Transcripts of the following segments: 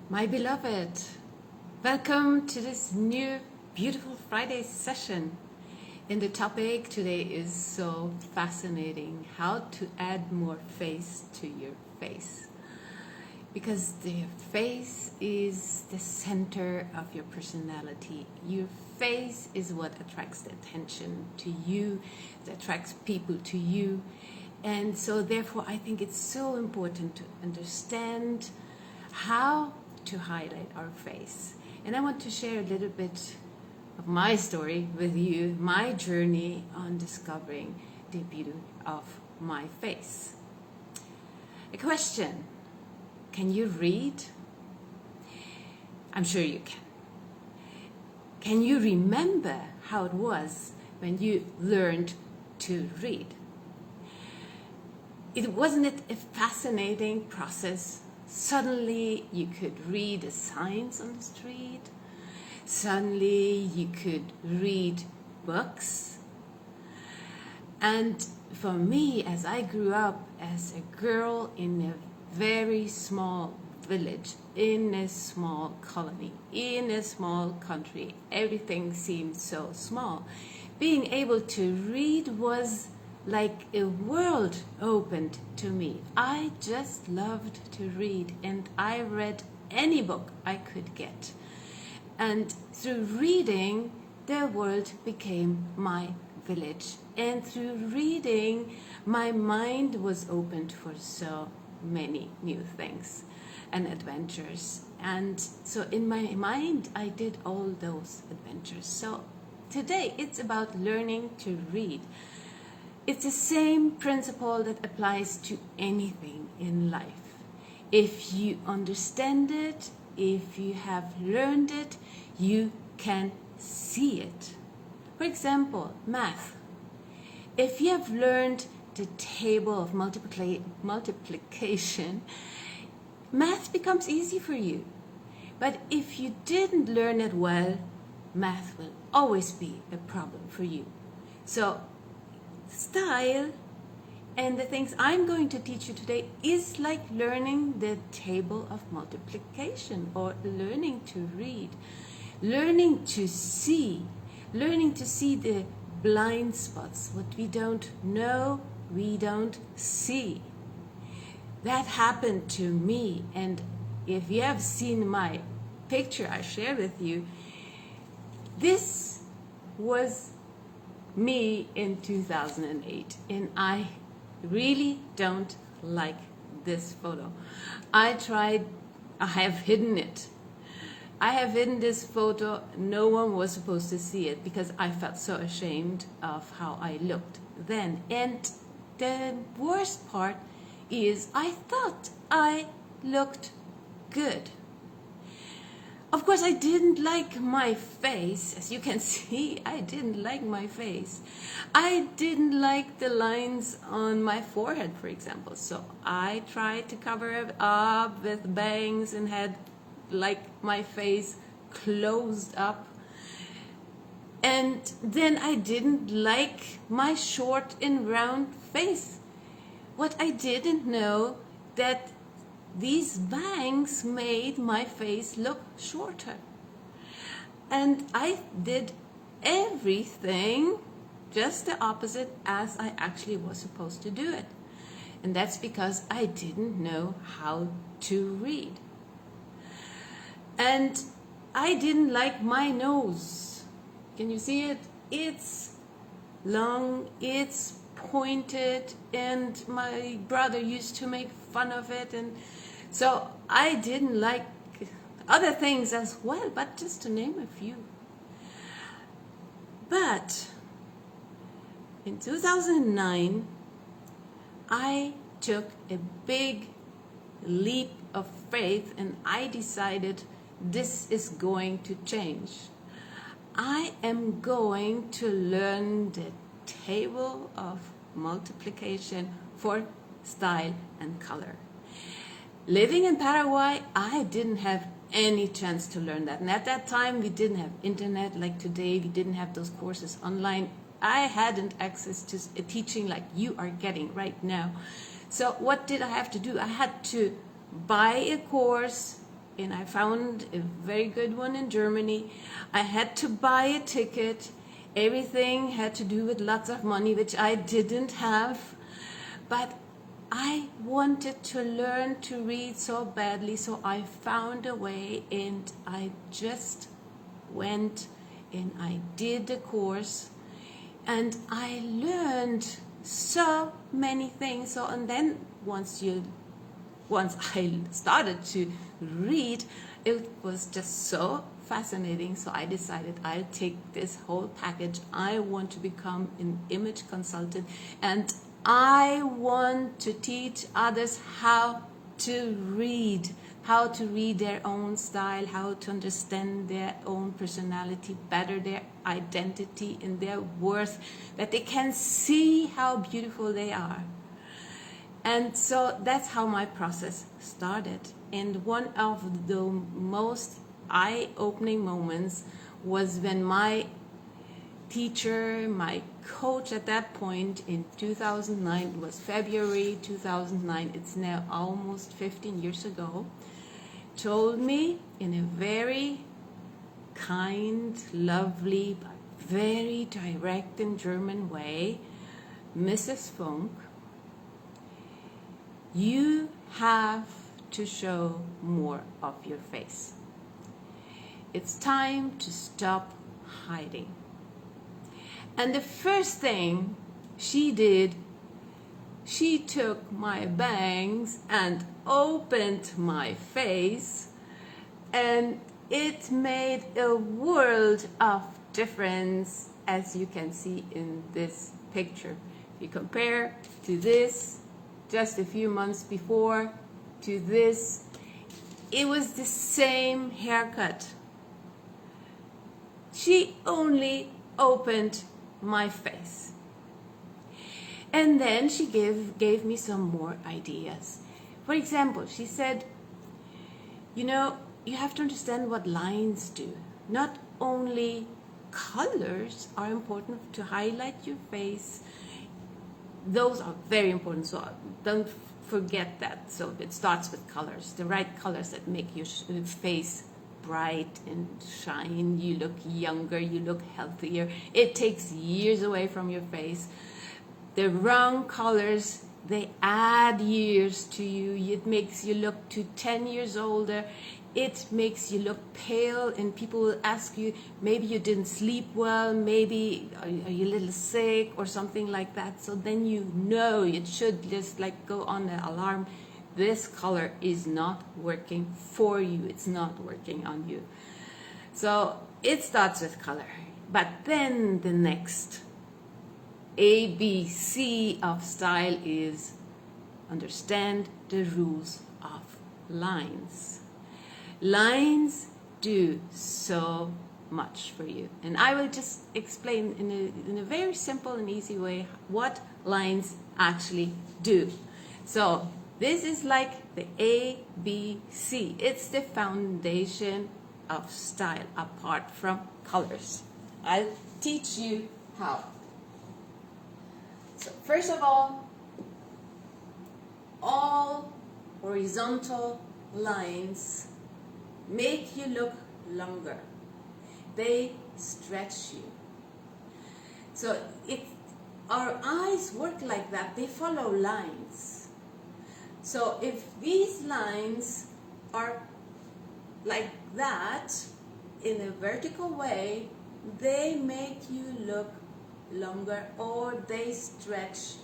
My beloved, welcome to this new beautiful Friday session. And the topic today is so fascinating, how to add more face to your face. Because the face is the center of your personality. Your face is what attracts the attention to you, that attracts people to you. And so therefore I think it's so important to understand how to highlight our face. And I want to share a little bit of my story with you, my journey on discovering the beauty of my face. A question: can you read? I'm sure you can. Can you remember how it was when you learned to read? Wasn't it a fascinating process? Suddenly you could read the signs on the street. Suddenly you could read books. And for me, as I grew up as a girl in a very small village, in a small colony, in a small country, everything seemed so small. Being able to read was like a world opened to me. I just loved to read, and I read any book I could get. And through reading, the world became my village. And through reading, my mind was opened for so many new things and adventures. And so in my mind, I did all those adventures. So today, it's about learning to read. It's the same principle that applies to anything in life. If you understand it, if you have learned it, you can see it. For example, math. If you have learned the table of multiplication, math becomes easy for you. But if you didn't learn it well, math will always be a problem for you. So style and the things I'm going to teach you today is like learning the table of multiplication, or learning to read, learning to see the blind spots. What we don't know, we don't see. That happened to me, and if you have seen my picture I shared with you, this was me in 2008, and I really don't like this photo. I have hidden it. I have hidden this photo. No one was supposed to see it because I felt so ashamed of how I looked then. And the worst part is I thought I looked good. Of course, I didn't like my face. As you can see, I didn't like my face. I didn't like the lines on my forehead, for example. So I tried to cover it up with bangs and had like my face closed up. And then I didn't like my short and round face. What I didn't know, that these bangs made my face look shorter. And I did everything just the opposite as I actually was supposed to do it. And that's because I didn't know how to read. And I didn't like my nose. Can you see it? It's long, it's pointed, and my brother used to make fun of it, and so I didn't like other things as well, but just to name a few. But in 2009, I took a big leap of faith, and I decided this is going to change. I am going to learn the table of multiplication for style and color. Living in Paraguay, I didn't have any chance to learn that. And at that time, we didn't have internet like today. We didn't have those courses online. I hadn't access to a teaching like you are getting right now. So what did I have to do? I had to buy a course and I found a very good one in Germany. I had to buy a ticket. Everything had to do with lots of money, which I didn't have. But I wanted to learn to read so badly, so I found a way, and I just went and I did the course, and I learned so many things. So, and then once I started to read, it was just so fascinating. So I decided I'll take this whole package. I want to become an image consultant, and I want to teach others how to read their own style, how to understand their own personality better, their identity and their worth, that they can see how beautiful they are. And so that's how my process started. And one of the most eye-opening moments was when my teacher, my coach at that point in 2009, it was February 2009, it's now almost 15 years ago, told me in a very kind, lovely, but very direct and German way, Mrs. Funk, you have to show more of your face. It's time to stop hiding. And the first thing she did, she took my bangs and opened my face, and it made a world of difference, as you can see in this picture. If you compare to this just a few months before to this, it was the same haircut. She only opened my face. And then she gave me some more ideas. For example, she said, you know, you have to understand what lines do. Not only colors are important to highlight your face. Those are very important, so don't forget that. So it starts with colors, the right colors that make your face bright and shine. You look younger, you look healthier. It takes years away from your face. The wrong colors, they add years to you. It makes you look to 10 years older. It makes you look pale, and people will ask you, maybe you didn't sleep well, maybe are you a little sick or something like that. So then you know, it should just like go on the alarm. This color is not working for you. It's not working on you. So it starts with color. But then the next ABC of style is understand the rules of lines. Lines do so much for you. And I will just explain in a very simple and easy way what lines actually do. So this is like the ABC. It's the foundation of style apart from colors. I'll teach you how. So first of all horizontal lines make you look longer. They stretch you. So if our eyes work like that, they follow lines. So if these lines are like that in a vertical way, they make you look longer, or they stretch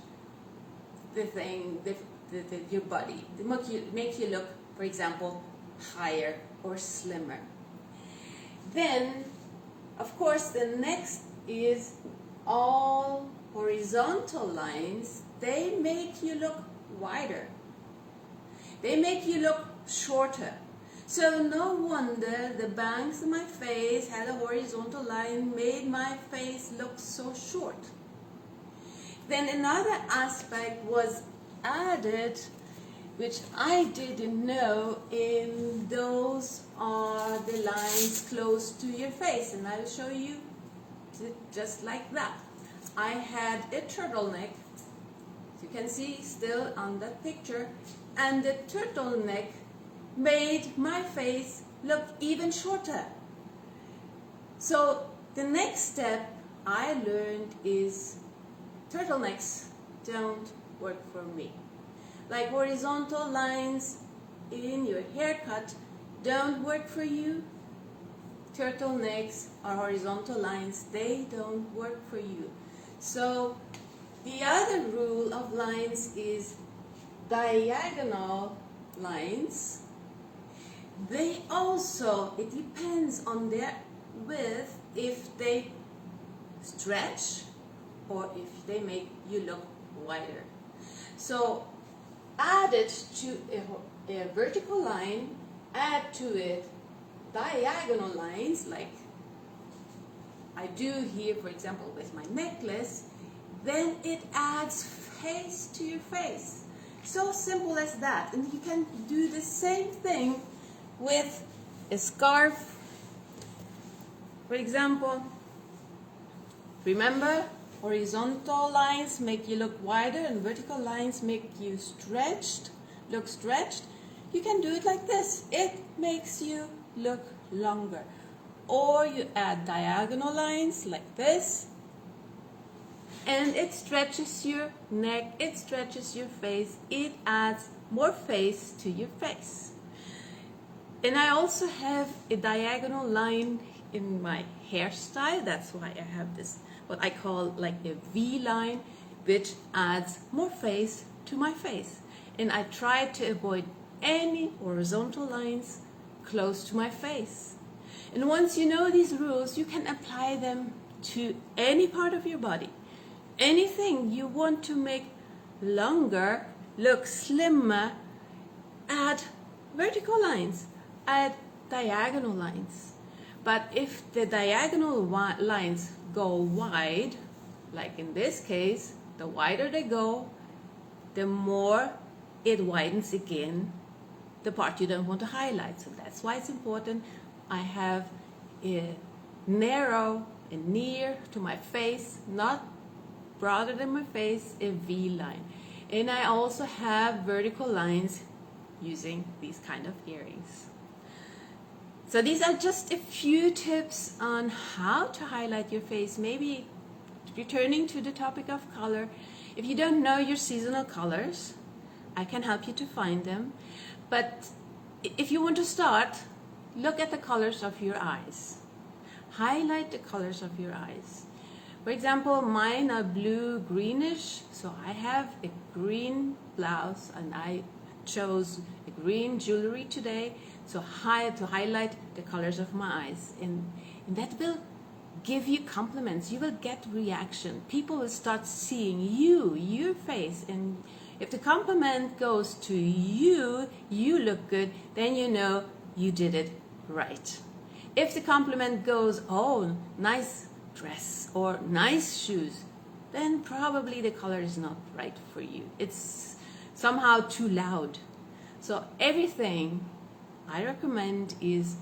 the thing, your body. They make you look, for example, higher or slimmer. Then, of course, the next is all horizontal lines. They make you look wider. They make you look shorter. So no wonder the bangs of my face had a horizontal line, made my face look so short. Then another aspect was added, which I didn't know, and those are the lines close to your face, and I'll show you just like that. I had a turtleneck, you can see still on that picture, and the turtleneck made my face look even shorter. So the next step I learned is turtlenecks don't work for me. Like horizontal lines in your haircut don't work for you. Turtlenecks or horizontal lines, they don't work for you. So the other rule of lines is diagonal lines. They also, it depends on their width, if they stretch or if they make you look wider. So add it to a vertical line, add to it diagonal lines like I do here, for example, with my necklace, then it adds face to your face. So simple as that. And you can do the same thing with a scarf. For example, remember, horizontal lines make you look wider and vertical lines make you look stretched. You can do it like this. It makes you look longer. Or you add diagonal lines like this, and it stretches your neck, it stretches your face, it adds more face to your face. And I also have a diagonal line in my hairstyle. That's why I have this, what I call like a V line, which adds more face to my face. And I try to avoid any horizontal lines close to my face. And once you know these rules, you can apply them to any part of your body. Anything you want to make longer, look slimmer, add vertical lines, add diagonal lines. But if the diagonal lines go wide, like in this case, the wider they go, the more it widens again the part you don't want to highlight. So that's why it's important I have a narrow and near to my face, not broader than my face, a V line. And I also have vertical lines using these kind of earrings. So these are just a few tips on how to highlight your face. Maybe returning to the topic of color, if you don't know your seasonal colors, I can help you to find them. But if you want to start, look at the colors of your eyes. Highlight the colors of your eyes. For example, mine are blue greenish, so I have a green blouse and I chose a green jewelry today, so to highlight the colors of my eyes. And that will give you compliments. You will get reaction. People will start seeing you, your face, and if the compliment goes to you, you look good, then you know you did it right. If the compliment goes, oh, nice dress or nice shoes, then probably the color is not right for you. It's somehow too loud. So everything I recommend is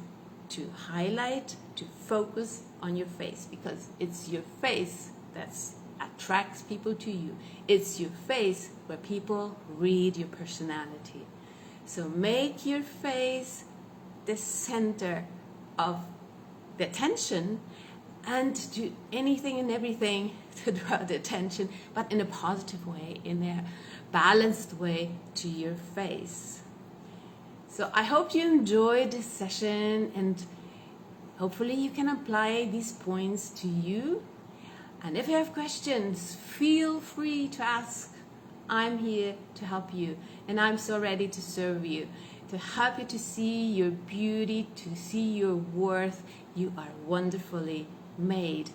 to highlight, to focus on your face, because it's your face that attracts people to you. It's your face where people read your personality. So make your face the center of the attention, and do anything and everything to draw the attention, but in a positive way, in a balanced way to your face. So I hope you enjoyed this session, and hopefully you can apply these points to you. And if you have questions, feel free to ask. I'm here to help you, and I'm so ready to serve you, to help you to see your beauty, to see your worth. You are wonderfully made,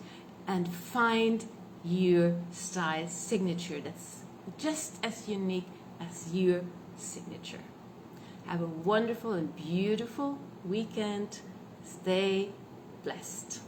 and find your style signature that's just as unique as your signature. Have a wonderful and beautiful weekend. Stay blessed.